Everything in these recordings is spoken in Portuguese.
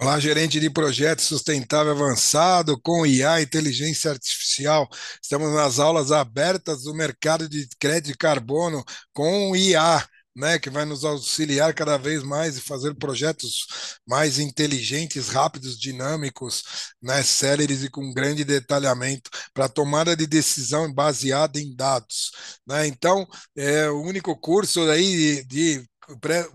Olá, gerente de projeto sustentável avançado com IA, inteligência artificial. Estamos nas aulas abertas do mercado de crédito de carbono com IA, né, que vai nos auxiliar cada vez mais e fazer projetos mais inteligentes, rápidos, dinâmicos, né, céleres e com grande detalhamento para tomada de decisão baseada em dados, né? Então, é o único curso aí de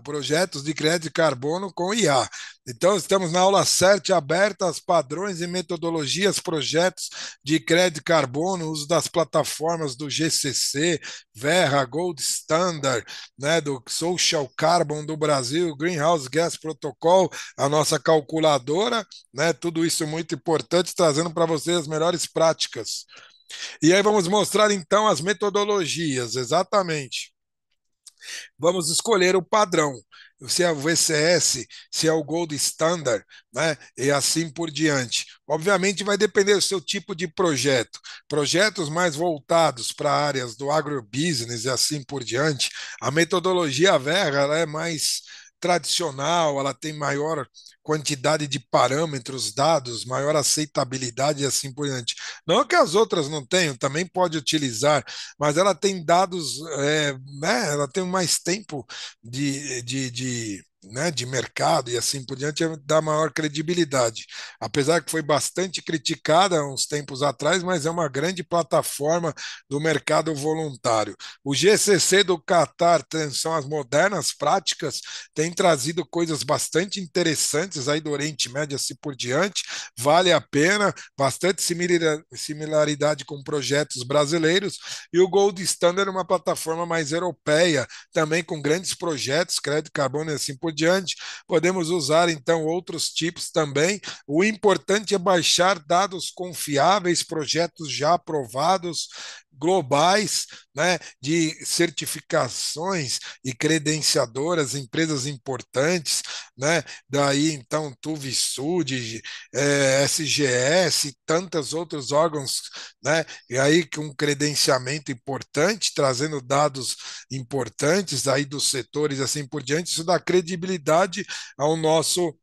projetos de crédito de carbono com IA. Então, estamos na aula 7, abertas, padrões e metodologias, projetos de crédito de carbono, uso das plataformas do GCC, Verra, Gold Standard, né, do Social Carbon do Brasil, Greenhouse Gas Protocol, a nossa calculadora, né, tudo isso muito importante, trazendo para vocês as melhores práticas. E aí vamos mostrar então as metodologias, exatamente. Vamos escolher o padrão, se é o VCS, se é o Gold Standard, né? E assim por diante. Obviamente vai depender do seu tipo de projeto. Projetos mais voltados para áreas do agrobusiness e assim por diante, a metodologia Verra ela é mais tradicional, ela tem maior quantidade de parâmetros dados, maior aceitabilidade e assim por diante. Não que as outras não tenham, também pode utilizar, mas ela tem dados, né, ela tem mais tempo né, de mercado e assim por diante, dá maior credibilidade. Apesar que foi bastante criticada há uns tempos atrás, mas é uma grande plataforma do mercado voluntário. O GCC do Qatar, são as modernas práticas, tem trazido coisas bastante interessantes aí do Oriente Médio assim por diante, vale a pena, bastante similaridade com projetos brasileiros, e o Gold Standard é uma plataforma mais europeia, também com grandes projetos, crédito carbono e assim por diante. Podemos usar então outros tipos também. O importante é baixar dados confiáveis, projetos já aprovados, globais, né, de certificações e credenciadoras, empresas importantes, né, daí então TUVSUD, SGS, tantos outros órgãos, né, e aí com um credenciamento importante, trazendo dados importantes aí dos setores assim por diante, isso dá credibilidade ao nosso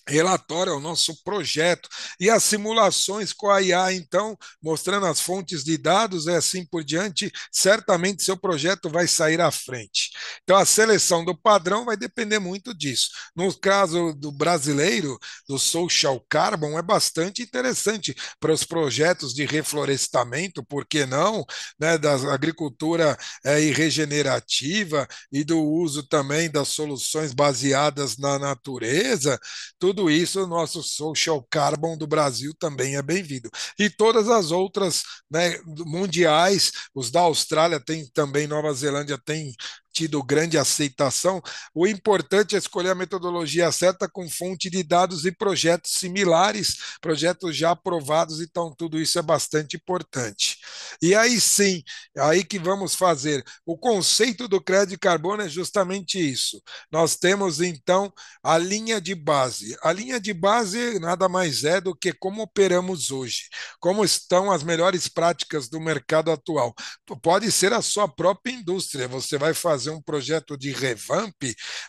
relatório ao nosso projeto e as simulações com a IA, então, mostrando as fontes de dados e assim por diante, certamente seu projeto vai sair à frente. Então, a seleção do padrão vai depender muito disso. No caso do brasileiro, do Social Carbon, é bastante interessante para os projetos de reflorestamento, por que não, né, da agricultura e regenerativa e do uso também das soluções baseadas na natureza, tudo isso, o nosso social carbon do Brasil também é bem-vindo. E todas as outras, né, mundiais, os da Austrália tem também, Nova Zelândia tem tido grande aceitação. O importante é escolher a metodologia certa com fonte de dados e projetos similares, projetos já aprovados, então tudo isso é bastante importante. E aí sim, aí que vamos fazer. O conceito do crédito de carbono é justamente isso. Nós temos então a linha de base. A linha de base nada mais é do que como operamos hoje, como estão as melhores práticas do mercado atual. Pode ser a sua própria indústria, você vai fazer um projeto de revamp,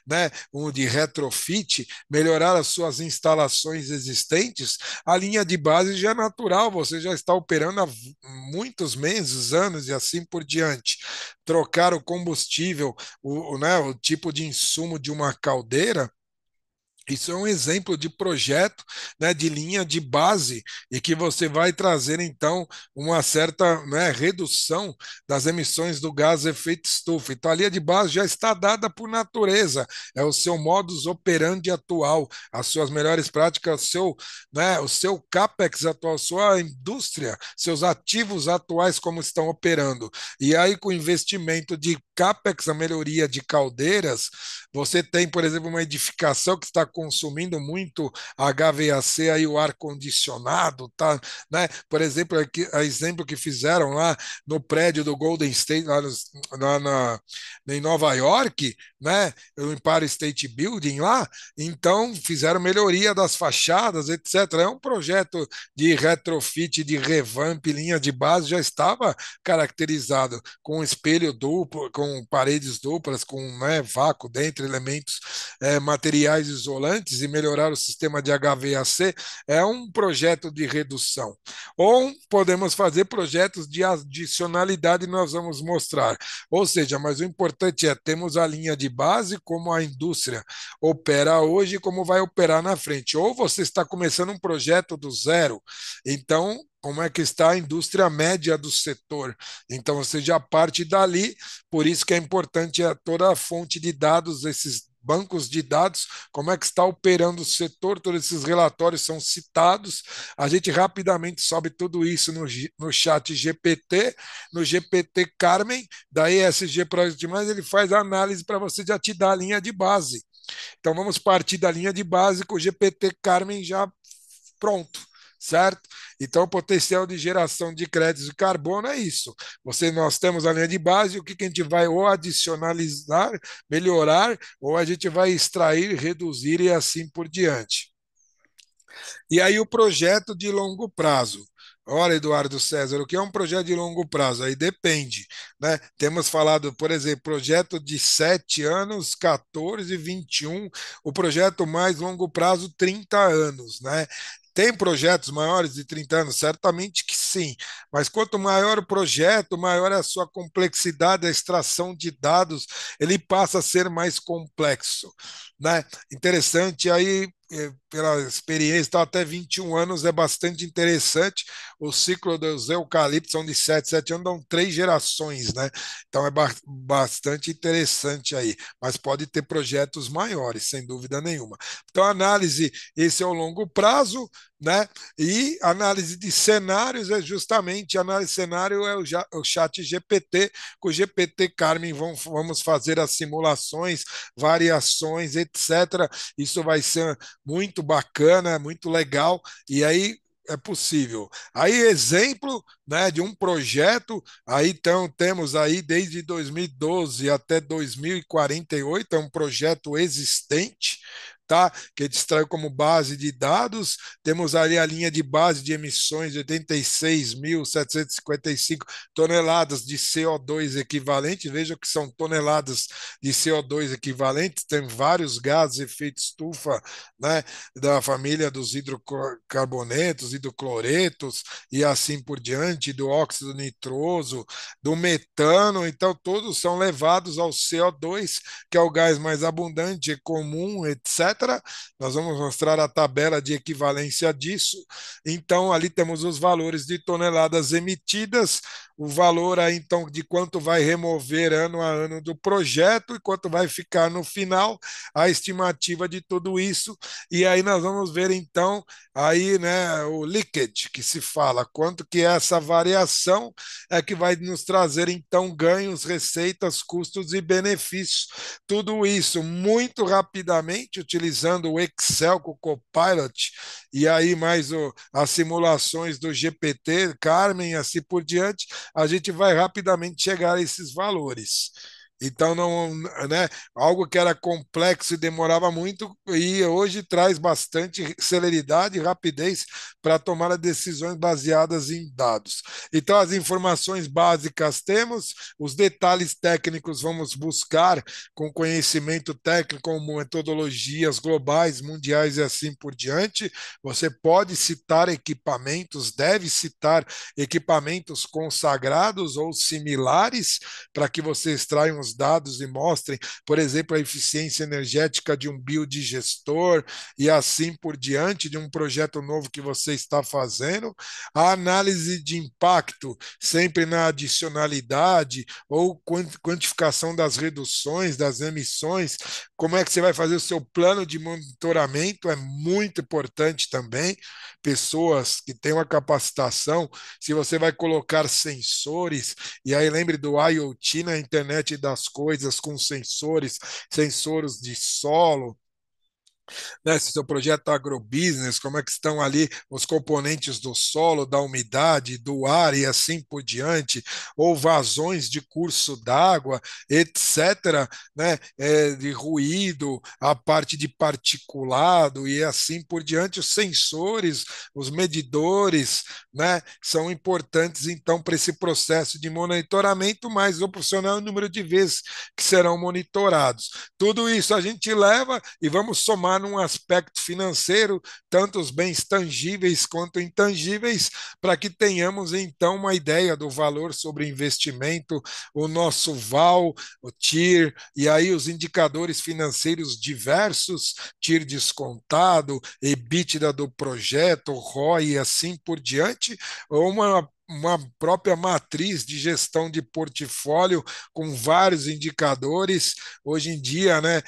né, um de retrofit, melhorar as suas instalações existentes, a linha de base já é natural, você já está operando há muitos meses, anos e assim por diante. Trocar o combustível, né, o tipo de insumo de uma caldeira, isso é um exemplo de projeto, né, de linha de base e que você vai trazer então uma certa, né, redução das emissões do gás efeito estufa. Então a linha de base já está dada por natureza, é o seu modus operandi atual, as suas melhores práticas, o seu capex atual, sua indústria, seus ativos atuais como estão operando. E aí com investimento de capex, a melhoria de caldeiras, você tem, por exemplo, uma edificação que está consumindo muito HVAC aí o ar condicionado, tá, né? Por exemplo, aqui, a exemplo que fizeram lá no prédio do Golden State lá em Nova York, né? O Empire State Building lá, então fizeram melhoria das fachadas, etc. É um projeto de retrofit, de revamp, linha de base já estava caracterizado com espelho duplo, com com paredes duplas, com, né, vácuo dentro, elementos materiais isolantes e melhorar o sistema de HVAC, é um projeto de redução. Ou podemos fazer projetos de adicionalidade, nós vamos mostrar. Ou seja, mas o importante é termos a linha de base, como a indústria opera hoje e como vai operar na frente. Ou você está começando um projeto do zero, então como é que está a indústria média do setor. Então, você já parte dali, por isso que é importante toda a fonte de dados, esses bancos de dados, como é que está operando o setor, todos esses relatórios são citados, a gente rapidamente sobe tudo isso no chat GPT, no GPT Carmen, da ESG Project Mais, ele faz a análise para você, já te dar a linha de base. Então vamos partir da linha de base com o GPT Carmen já pronto, certo? Então, o potencial de geração de créditos de carbono é isso. Nós temos a linha de base, o que a gente vai ou adicionalizar, melhorar, ou a gente vai extrair, reduzir e assim por diante. E aí o projeto de longo prazo. Olha, Eduardo César, o que é um projeto de longo prazo? Aí depende, né? Temos falado, por exemplo, projeto de 7 anos, 14, 21, o projeto mais longo prazo, 30 anos, né? Tem projetos maiores de 30 anos? Certamente que sim, mas quanto maior o projeto, maior é a sua complexidade, a extração de dados, ele passa a ser mais complexo, né? Interessante aí, pela experiência, tá, até 21 anos é bastante interessante. O ciclo dos eucaliptos são de 7 anos, dão 3 gerações, né? Então é bastante interessante aí, mas pode ter projetos maiores, sem dúvida nenhuma. Então, análise, esse é o longo prazo, né? E análise de cenários é justamente, análise de cenário é o chat GPT, com o GPT Carmen vamos fazer as simulações, variações, etc. Isso vai ser muito bacana, muito legal, e aí é possível. Aí, exemplo, né, de um projeto, aí então temos aí desde 2012 até 2048, é um projeto existente, tá? Que a gente extraiu como base de dados. Temos ali a linha de base de emissões de 86.755 toneladas de CO2 equivalente. Veja que são toneladas de CO2 equivalentes. Tem vários gases de efeito estufa, né, da família dos hidrocarbonetos, hidrocloretos e assim por diante, do óxido nitroso, do metano. Então, todos são levados ao CO2, que é o gás mais abundante, comum, etc. Nós vamos mostrar a tabela de equivalência disso. Então, ali temos os valores de toneladas emitidas, o valor aí, então, de quanto vai remover ano a ano do projeto e quanto vai ficar no final, a estimativa de tudo isso. E aí nós vamos ver, então, aí, né, o leakage que se fala, quanto que essa variação é que vai nos trazer, então, ganhos, receitas, custos e benefícios. Tudo isso muito rapidamente, utilizando o Excel com o Copilot, e aí mais as simulações do GPT, Carmen, assim por diante, a gente vai rapidamente chegar a esses valores. Então, não, né, algo que era complexo e demorava muito, e hoje traz bastante celeridade e rapidez para tomar decisões baseadas em dados. Então, as informações básicas temos, os detalhes técnicos vamos buscar com conhecimento técnico, como metodologias globais, mundiais e assim por diante. Você pode citar equipamentos, deve citar equipamentos consagrados ou similares para que você extraia os dados e mostrem, por exemplo, a eficiência energética de um biodigestor e assim por diante, de um projeto novo que você está fazendo. A análise de impacto, sempre na adicionalidade ou quantificação das reduções, das emissões. Como é que você vai fazer o seu plano de monitoramento? É muito importante também. Pessoas que têm uma capacitação, se você vai colocar sensores, e aí lembre do IoT na internet das coisas, com sensores, sensores de solo, né? Se o seu projeto é agrobusiness, como é que estão ali os componentes do solo, da umidade, do ar e assim por diante, ou vazões de curso d'água, etc., né? De ruído, a parte de particulado e assim por diante, os sensores, os medidores, né? São importantes então para esse processo de monitoramento, mais o profissional, o número de vezes que serão monitorados. Tudo isso a gente leva e vamos somar num aspecto financeiro, tanto os bens tangíveis quanto intangíveis, para que tenhamos então uma ideia do valor sobre investimento, o nosso VAL, o TIR, e aí os indicadores financeiros diversos, TIR descontado, EBITDA do projeto, ROI e assim por diante, ou uma própria matriz de gestão de portfólio com vários indicadores. Hoje em dia, né,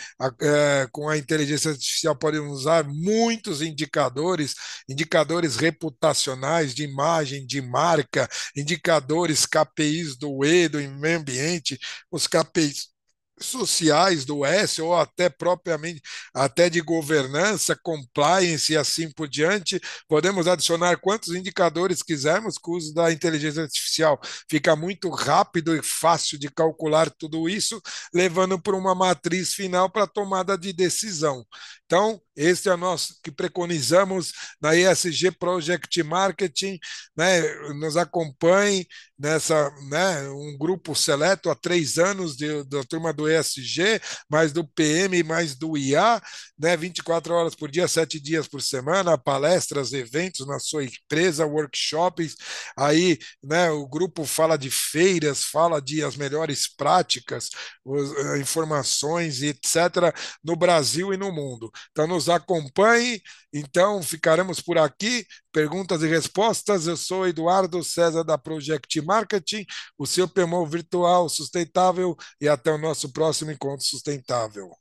com a inteligência artificial, podemos usar muitos indicadores, indicadores reputacionais, de imagem, de marca, indicadores KPIs do E, do meio ambiente, os KPIs sociais do S ou até propriamente até de governança, compliance e assim por diante. Podemos adicionar quantos indicadores quisermos com o uso da inteligência artificial. Fica muito rápido e fácil de calcular tudo isso, levando para uma matriz final para tomada de decisão. Então, esse é o nosso que preconizamos na ESG Project Marketing, né? Nos acompanhe nessa, né, um grupo seleto há 3 anos da turma do ESG, mais do PM, mais do IA, né, 24 horas por dia, 7 dias por semana, palestras, eventos na sua empresa, workshops. Aí, né, o grupo fala de feiras, fala de as melhores práticas, informações, etc., no Brasil e no mundo. Então, nos acompanhe. Então, ficaremos por aqui. Perguntas e respostas. Eu sou Eduardo César da Project Marketing, o seu PMO virtual sustentável, e até o nosso próximo encontro sustentável.